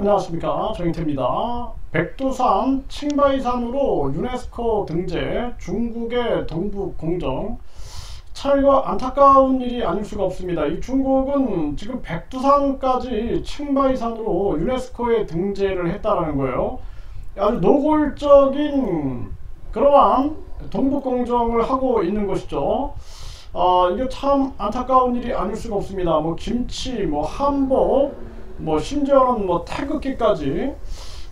안녕하십니까, 정인태입니다. 백두산 칭바이산으로 유네스코 등재, 중국의 동북공정. 참 이거 안타까운 일이 아닐 수가 없습니다. 이 중국은 지금 백두산까지 칭바이산으로 유네스코에 등재를 했다라는 거예요. 아주 노골적인 그러한 동북공정을 하고 있는 것이죠. 이게 참 안타까운 일이 아닐 수가 없습니다. 뭐 김치, 뭐 한복, 뭐 심지어는 뭐 태극기까지,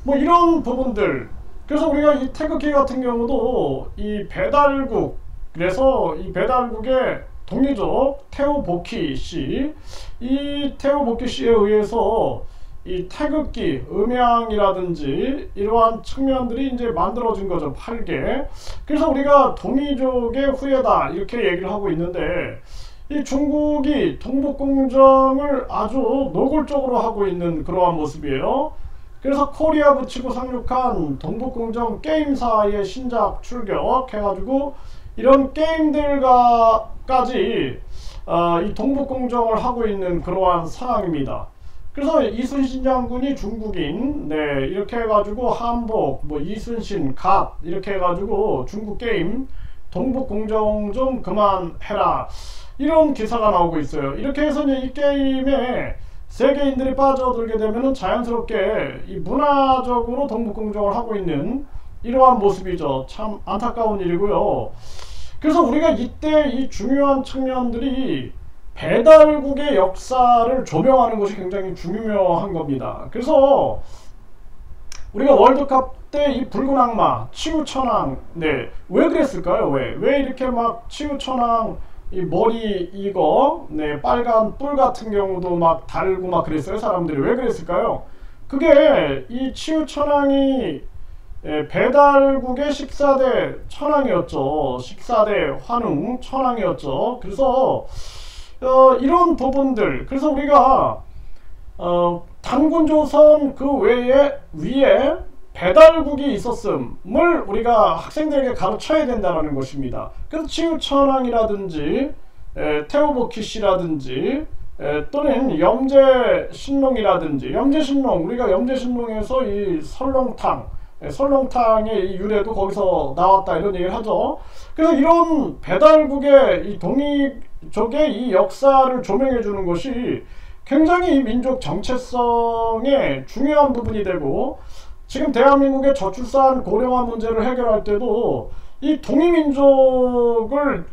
뭐 이런 부분들. 그래서 우리가 이 태극기 같은 경우도 이 배달국, 그래서 이 배달국의 동료죠, 태우보키 씨, 이 태우보키 씨에 의해서 이 태극기, 음향이라든지 이러한 측면들이 이제 만들어진 거죠. 8개. 그래서 우리가 동이족의 후예다 이렇게 얘기를 하고 있는데, 이 중국이 동북공정을 아주 노골적으로 하고 있는 그러한 모습이에요. 그래서 코리아 붙이고 상륙한 동북공정 게임사의 신작 출격 해가지고 이런 게임들과까지 이 동북공정을 하고 있는 그러한 상황입니다. 그래서 이순신 장군이 중국인, 네, 이렇게 해가지고 한복, 뭐 이순신, 갓 이렇게 해가지고 중국 게임 동북공정 좀 그만해라, 이런 기사가 나오고 있어요. 이렇게 해서 이 게임에 세계인들이 빠져들게 되면 자연스럽게 이 문화적으로 동북공정을 하고 있는 이러한 모습이죠. 참 안타까운 일이고요. 그래서 우리가 이때 이 중요한 측면들이 배달국의 역사를 조명하는 것이 굉장히 중요한 겁니다. 그래서 우리가 월드컵 때 이 붉은 악마, 치우천왕, 네, 왜 그랬을까요? 왜 이렇게 막 치우천왕 이 머리 이거, 네, 빨간 뿔 같은 경우도 막 달고 막 그랬어요. 사람들이 왜 그랬을까요? 그게 이 치우천왕이 배달국의 식사대 천왕이었죠. 식사대 환웅 천왕이었죠. 그래서 이런 부분들, 그래서 우리가 단군조선 그 위에 배달국이 있었음을 우리가 학생들에게 가르쳐야 된다는 것입니다. 그래서 치우천왕이라든지 태우보키 씨라든지 또는 염제신롱이라든지, 염제신롱, 우리가 염제신롱에서 이 설렁탕의 이 유래도 거기서 나왔다 이런 얘기를 하죠. 그래서 이런 배달국의 이 동이족의 이 역사를 조명해 주는 것이 굉장히 이 민족 정체성의 중요한 부분이 되고, 지금 대한민국의 저출산 고령화 문제를 해결할 때도 이 동이민족을,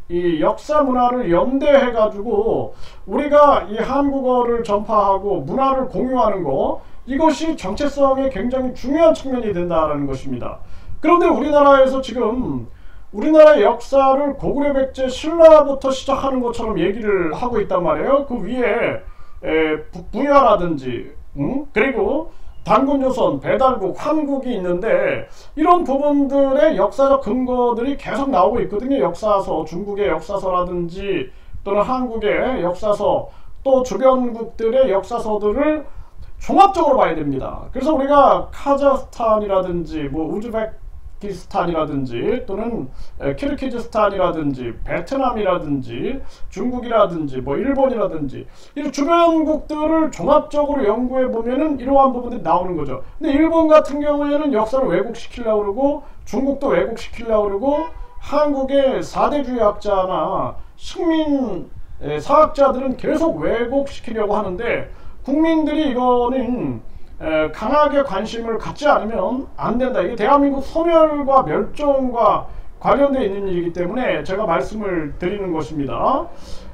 이 역사 문화를 연대해 가지고 우리가 이 한국어를 전파하고 문화를 공유하는 거, 이것이 정체성의 굉장히 중요한 측면이 된다는 것입니다. 그런데 우리나라에서 지금 우리나라의 역사를 고구려 백제 신라부터 시작하는 것처럼 얘기를 하고 있단 말이에요. 그 위에 북부야라든지 그리고 단군조선, 배달국, 한국이 있는데 이런 부분들의 역사적 근거들이 계속 나오고 있거든요. 역사서, 중국의 역사서라든지 또는 한국의 역사서, 또 주변국들의 역사서들을 종합적으로 봐야 됩니다. 그래서 우리가 카자흐스탄이라든지 뭐 우즈베키스탄이라든지 또는 키르기즈스탄이라든지 베트남이라든지 중국이라든지 뭐 일본이라든지 이 주변국들을 종합적으로 연구해 보면은 이러한 부분들이 나오는 거죠. 근데 일본 같은 경우에는 역사를 왜곡시키려고 그러고, 중국도 왜곡시키려고 그러고, 한국의 4대주의 학자나 식민 사학자들은 계속 왜곡시키려고 하는데, 국민들이 이거는 강하게 관심을 갖지 않으면 안 된다. 이게 대한민국 소멸과 멸종과 관련되어 있는 일이기 때문에 제가 말씀을 드리는 것입니다.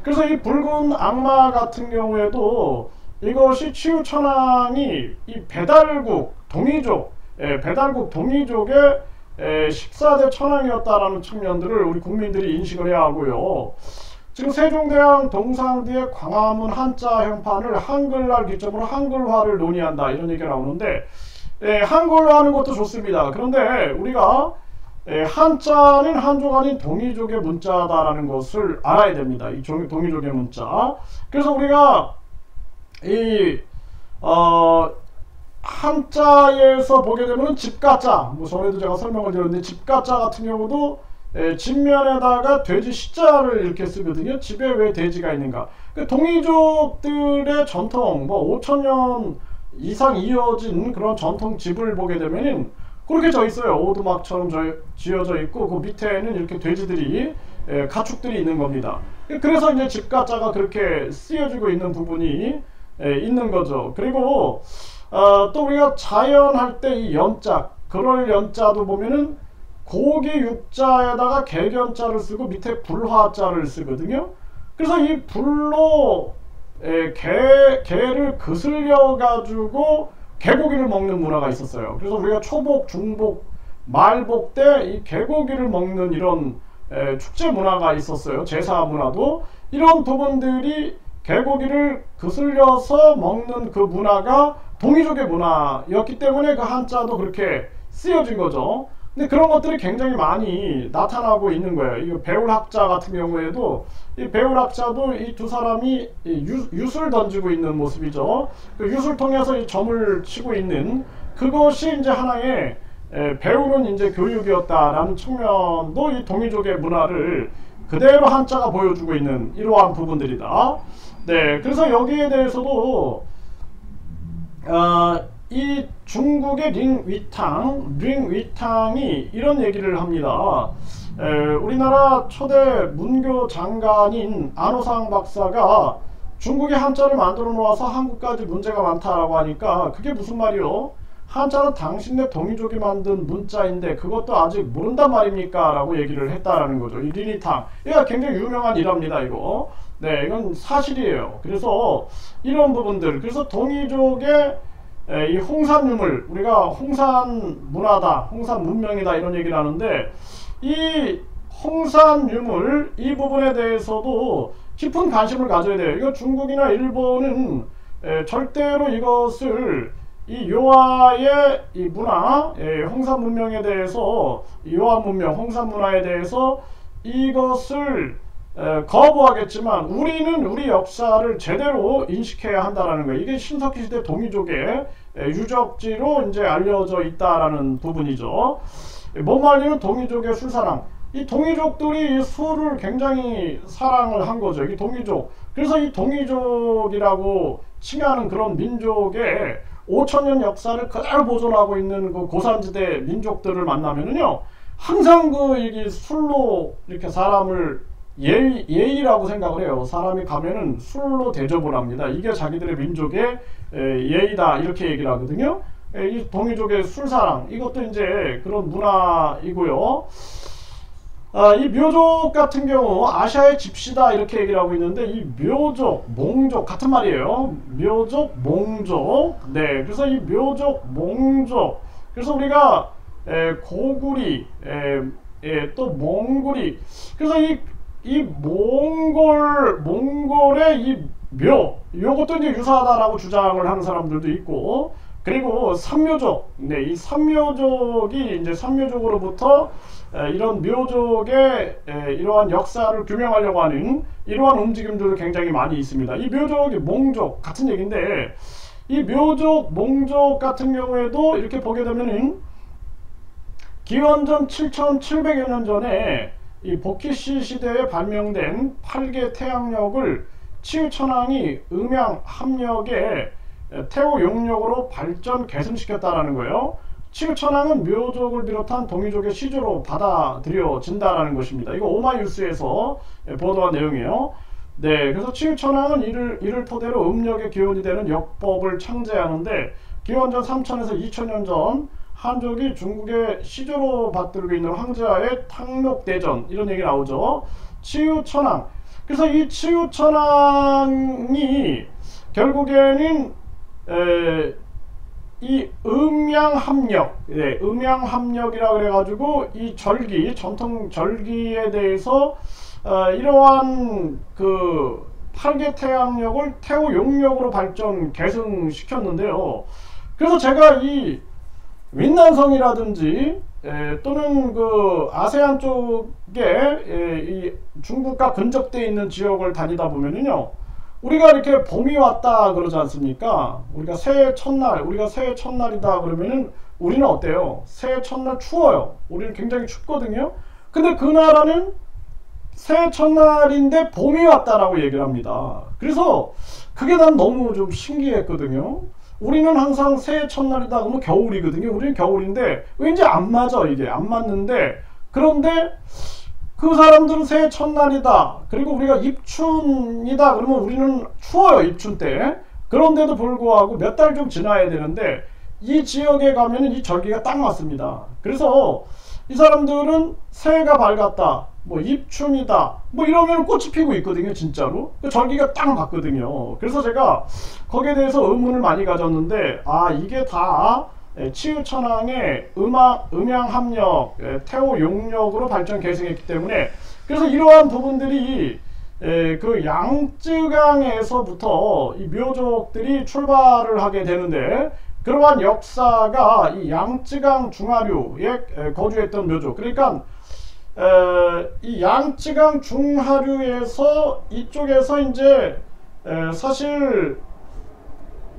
그래서 이 붉은 악마 같은 경우에도 이것이 치우천왕이 이 배달국 동이족, 배달국 동이족의 식사대 천왕이었다라는 측면들을 우리 국민들이 인식을 해야 하고요. 지금 세종대왕 동상뒤에 광화문 한자 형판을 한글날 기점으로 한글화를 논의한다 이런 얘기가 나오는데, 한글로 하는 것도 좋습니다. 그런데 우리가 한자는 한족 아닌 동이족의 문자다라는 것을 알아야 됩니다. 이 동이족의 문자. 그래서 우리가 이 한자에서 보게 되면 집가자, 뭐 전에도 제가 설명을 드렸는데, 집가자 같은 경우도 집면에다가 돼지 시자를 이렇게 쓰거든요. 집에 왜 돼지가 있는가? 동이족들의 전통, 뭐 5,000년 이상 이어진 그런 전통 집을 보게 되면은 그렇게 져 있어요. 오두막처럼 지어져 있고 그 밑에는 이렇게 돼지들이 가축들이 있는 겁니다. 그래서 이제 집가자가 그렇게 쓰여지고 있는 부분이 있는 거죠. 그리고 또 우리가 자연할 때 이 연자, 그럴 연자도 보면은 고기 육자에다가 개견자를 쓰고 밑에 불화자를 쓰거든요. 그래서 이 불로 개를 거슬려 가지고 개고기를 먹는 문화가 있었어요. 그래서 우리가 초복, 중복, 말복 때 이 개고기를 먹는 이런 축제 문화가 있었어요. 제사 문화도. 이런 부분들이 개고기를 거슬려서 먹는 그 문화가 동이족의 문화였기 때문에 그 한자도 그렇게 쓰여진 거죠. 근데 그런 것들이 굉장히 많이 나타나고 있는 거예요. 이 배울학자 같은 경우에도 이 배울학자도 이 두 사람이 윷을 던지고 있는 모습이죠. 그 윷을 통해서 이 점을 치고 있는 그것이 이제 하나의 배우는 이제 교육이었다라는 측면도 이 동이족의 문화를 그대로 한자가 보여주고 있는 이러한 부분들이다. 네, 그래서 여기에 대해서도 이 중국의 링위탕이 이런 얘기를 합니다. 우리나라 초대 문교 장관인 안호상 박사가 중국의 한자를 만들어 놓아서 한국까지 문제가 많다라고 하니까 그게 무슨 말이요? 한자는 당신네 동이족이 만든 문자인데 그것도 아직 모른단 말입니까? 라고 얘기를 했다라는 거죠. 이 링위탕. 이거 굉장히 유명한 일화입니다, 이거. 네, 이건 사실이에요. 그래서 이런 부분들, 그래서 동이족의 이 홍산유물, 우리가 홍산 문화다, 홍산 문명이다 이런 얘기를 하는데 이 홍산유물 이 부분에 대해서도 깊은 관심을 가져야 돼요. 이거 중국이나 일본은 절대로 이것을 이 요하의 이 문화, 홍산 문명에 대해서 요하 문명, 홍산 문화에 대해서 이것을 거부하겠지만 우리는 우리 역사를 제대로 인식해야 한다라는 거예요. 이게 신석기 시대 동이족의 유적지로 이제 알려져 있다라는 부분이죠. 뭔 말이냐면 동이족의 술사랑. 이 동이족들이 술을 굉장히 사랑을 한 거죠. 이 동이족. 그래서 이 동이족이라고 칭하는 그런 민족의 5000년 역사를 그대로 보존하고 있는 그 고산지대 민족들을 만나면은요, 항상 이게 술로 이렇게 사람을 예의라고 생각을 해요. 사람이 가면은 술로 대접을 합니다. 이게 자기들의 민족의 예의다 이렇게 얘기를 하거든요. 이 동이족의 술사랑 이것도 이제 그런 문화이고요. 이 묘족 같은 경우 아시아의 집시다 이렇게 얘기를 하고 있는데 이 묘족, 몽족 같은 말이에요. 묘족, 몽족. 네, 그래서 이 묘족, 몽족. 그래서 우리가 고구리, 또 몽골이. 그래서 이 몽골의 이 묘, 요것도 이제 유사하다라고 주장을 하는 사람들도 있고, 그리고 삼묘족, 네, 이 삼묘족이 이제 삼묘족으로부터 이런 묘족의 이러한 역사를 규명하려고 하는 이러한 움직임들도 굉장히 많이 있습니다. 이 묘족이 몽족 같은 얘기인데, 이 묘족, 몽족 같은 경우에도 이렇게 보게 되면은 기원전 7700여 년 전에 이 복희씨 시대에 발명된 8개 태양력을 치유천왕이 음양합력의 태호 용력으로 발전 계승시켰다라는 거예요. 치유천왕은 묘족을 비롯한 동이족의 시조로 받아들여진다라는 것입니다. 이거 오마이뉴스에서 보도한 내용이에요. 네, 그래서 치유천왕은 이를 토대로 음력의 기원이 되는 역법을 창제하는데 기원전 3000에서 2000년 전 한족이 중국의 시조로 받들고 있는 황제와의 탕록대전 이런 얘기 나오죠. 치유천왕. 그래서 이 치유천왕이 결국에는 이 음양합력, 네, 음양합력이라 그래가지고 이 절기, 전통 절기에 대해서 이러한 그 8개 태양력을 태호 용력으로 발전 계승시켰는데요. 그래서 제가 이 윈난성이라든지 또는 그 아세안 쪽에 이 중국과 근접되어 있는 지역을 다니다 보면은요, 우리가 이렇게 봄이 왔다 그러지 않습니까? 우리가 새해 첫날이다 그러면은 우리는 어때요? 새해 첫날 추워요. 우리는 굉장히 춥거든요. 근데 그 나라는 새해 첫날인데 봄이 왔다라고 얘기를 합니다. 그래서 그게 난 너무 좀 신기했거든요. 우리는 항상 새해 첫날이다 그러면 겨울이거든요. 우리는 겨울인데 왠지 안 맞아. 이게 안 맞는데, 그런데 그 사람들은 새해 첫날이다, 그리고 우리가 입춘이다 그러면 우리는 추워요, 입춘 때. 그런데도 불구하고 몇 달 좀 지나야 되는데 이 지역에 가면은 이 절기가 딱 맞습니다. 그래서 이 사람들은 새해가 밝았다, 뭐 입춘이다, 뭐 이러면 꽃이 피고 있거든요, 진짜로. 그 절기가 딱 맞거든요. 그래서 제가 거기에 대해서 의문을 많이 가졌는데, 아, 이게 다 치유천왕의 음양 합력, 태호 용력으로 발전 계승했기 때문에, 그래서 이러한 부분들이 그 양쯔강에서부터 이 묘족들이 출발을 하게 되는데, 그러한 역사가 이 양쯔강 중하류에 거주했던 묘족, 그러니까 이 양쯔강 중하류에서 이쪽에서 이제 사실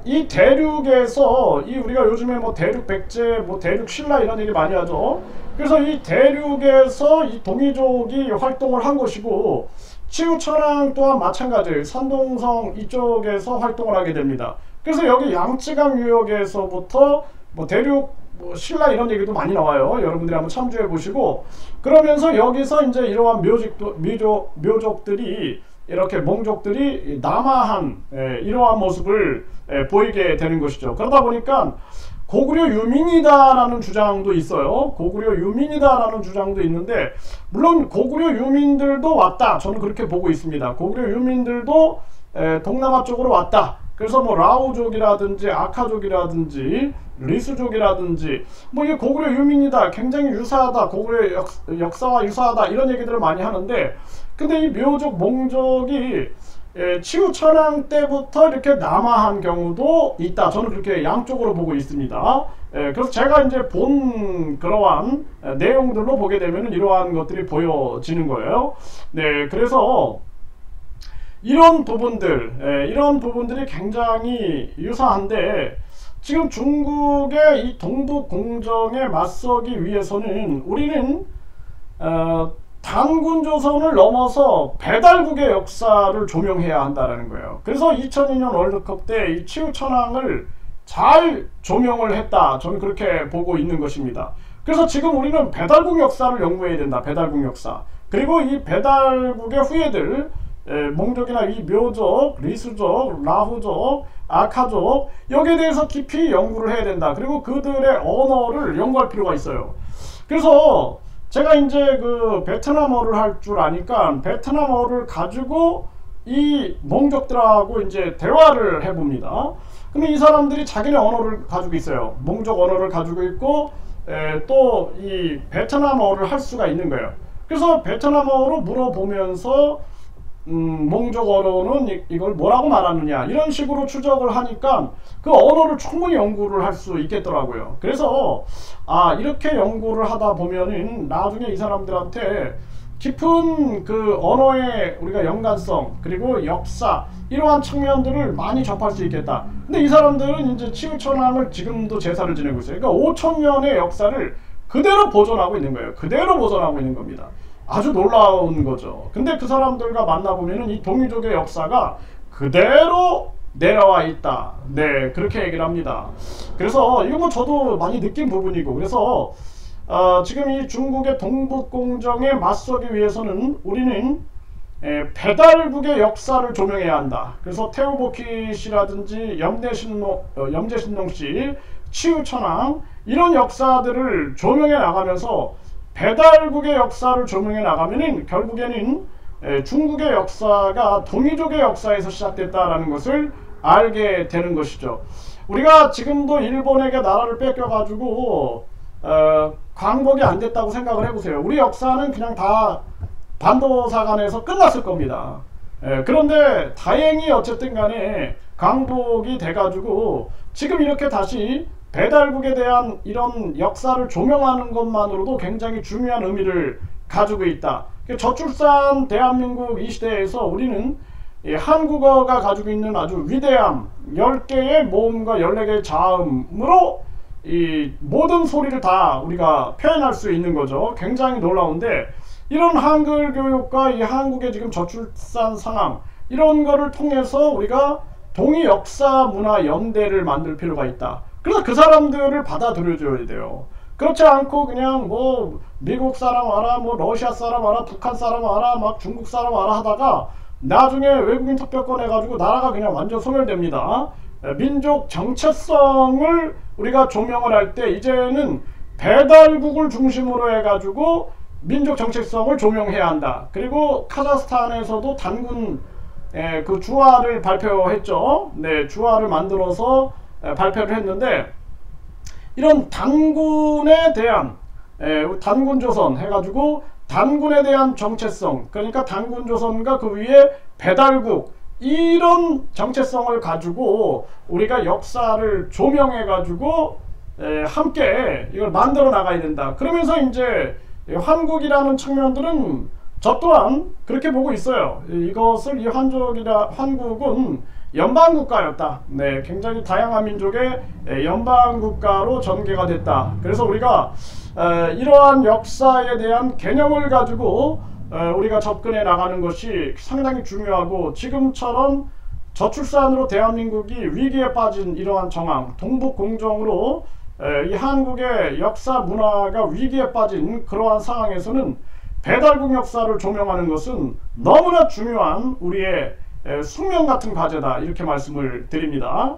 이 대륙에서 이 우리가 요즘에 뭐 대륙 백제, 뭐 대륙 신라 이런 얘기 많이 하죠. 그래서 이 대륙에서 이 동이족이 활동을 한 것이고, 치유천왕 또한 마찬가지예요. 산동성 이쪽에서 활동을 하게 됩니다. 그래서 여기 양쯔강 유역에서부터 뭐 대륙 뭐 신라 이런 얘기도 많이 나와요. 여러분들이 한번 참조해 보시고, 그러면서 여기서 이제 이러한 묘족들이 이렇게 몽족들이 남아한 이러한 모습을 보이게 되는 것이죠. 그러다 보니까 고구려 유민이다라는 주장도 있어요. 고구려 유민이다라는 주장도 있는데, 물론 고구려 유민들도 왔다, 저는 그렇게 보고 있습니다. 고구려 유민들도 동남아 쪽으로 왔다. 그래서 뭐 라오족이라든지 아카족이라든지 리수족이라든지 뭐 이게 고구려 유민이다, 굉장히 유사하다, 고구려 역사와 유사하다, 이런 얘기들을 많이 하는데, 근데 이 묘족 몽족이 치유천왕 때부터 이렇게 남아한 경우도 있다. 저는 그렇게 양쪽으로 보고 있습니다. 그래서 제가 이제 본 그러한 내용들로 보게 되면 이러한 것들이 보여지는 거예요. 네, 그래서 이런 부분들이 굉장히 유사한데, 지금 중국의 이 동북 공정에 맞서기 위해서는 우리는 단군 조선을 넘어서 배달국의 역사를 조명해야 한다는 거예요. 그래서 2002년 월드컵 때 이 치유천왕을 잘 조명을 했다, 저는 그렇게 보고 있는 것입니다. 그래서 지금 우리는 배달국 역사를 연구해야 된다. 배달국 역사. 그리고 이 배달국의 후예들, 몽족이나 이 묘족, 리수족, 라후족, 아카족, 여기에 대해서 깊이 연구를 해야 된다. 그리고 그들의 언어를 연구할 필요가 있어요. 그래서 제가 이제 그 베트남어를 할 줄 아니까 베트남어를 가지고 이 몽족들하고 이제 대화를 해봅니다. 근데 이 사람들이 자기네 언어를 가지고 있어요. 몽족 언어를 가지고 있고, 또 이 베트남어를 할 수가 있는 거예요. 그래서 베트남어로 물어보면서 몽족 언어는 이걸 뭐라고 말하느냐, 이런 식으로 추적을 하니까 그 언어를 충분히 연구를 할 수 있겠더라고요. 그래서 이렇게 연구를 하다 보면은 나중에 이 사람들한테 깊은 그 언어의 우리가 연관성, 그리고 역사, 이러한 측면들을 많이 접할 수 있겠다. 근데 이 사람들은 이제 치유천왕을 지금도 제사를 지내고 있어요. 그러니까 5000년의 역사를 그대로 보존하고 있는 거예요. 그대로 보존하고 있는 겁니다. 아주 놀라운 거죠. 근데 그 사람들과 만나보면은 이 동이족의 역사가 그대로 내려와 있다. 네, 그렇게 얘기를 합니다. 그래서 이거 뭐 저도 많이 느낀 부분이고, 그래서 지금 이 중국의 동북공정에 맞서기 위해서는 우리는 배달국의 역사를 조명해야 한다. 그래서 태우보키씨라든지 염제신농씨, 치유천왕, 이런 역사들을 조명해 나가면서 배달국의 역사를 조명해 나가면은 결국에는 중국의 역사가 동이족의 역사에서 시작됐다라는 것을 알게 되는 것이죠. 우리가 지금도 일본에게 나라를 뺏겨가지고 광복이 안 됐다고 생각을 해보세요. 우리 역사는 그냥 다 반도사관에서 끝났을 겁니다. 그런데 다행히 어쨌든 간에 광복이 돼가지고 지금 이렇게 다시 배달국에 대한 이런 역사를 조명하는 것만으로도 굉장히 중요한 의미를 가지고 있다. 저출산 대한민국 이 시대에서 우리는 한국어가 가지고 있는 아주 위대함, 10개의 모음과 14개의 자음으로 이 모든 소리를 다 우리가 표현할 수 있는 거죠. 굉장히 놀라운데, 이런 한글 교육과 이 한국의 지금 저출산 상황, 이런 거를 통해서 우리가 동일 역사 문화 연대를 만들 필요가 있다. 그래서 그 사람들을 받아들여줘야 돼요. 그렇지 않고 그냥 뭐 미국 사람 와라, 뭐 러시아 사람 와라, 북한 사람 와라, 막 중국 사람 와라 하다가 나중에 외국인 특별권 해가지고 나라가 그냥 완전 소멸됩니다. 민족 정체성을 우리가 조명을 할 때 이제는 배달국을 중심으로 해가지고 민족 정체성을 조명해야 한다. 그리고 카자흐스탄에서도 단군 그 주화를 발표했죠. 네, 주화를 만들어서 발표를 했는데 이런 단군에 대한 단군조선 해가지고 단군에 대한 정체성, 그러니까 단군조선과 그 위에 배달국, 이런 정체성을 가지고 우리가 역사를 조명해가지고 함께 이걸 만들어 나가야 된다. 그러면서 이제 한국이라는 측면들은 저 또한 그렇게 보고 있어요. 이것을 이 한국은 연방국가였다. 네, 굉장히 다양한 민족의 연방국가로 전개가 됐다. 그래서 우리가 이러한 역사에 대한 개념을 가지고 우리가 접근해 나가는 것이 상당히 중요하고, 지금처럼 저출산으로 대한민국이 위기에 빠진 이러한 정황, 동북공정으로 이 한국의 역사 문화가 위기에 빠진 그러한 상황에서는 배달국 역사를 조명하는 것은 너무나 중요한 우리의 숙명 같은 과제다, 이렇게 말씀을 드립니다.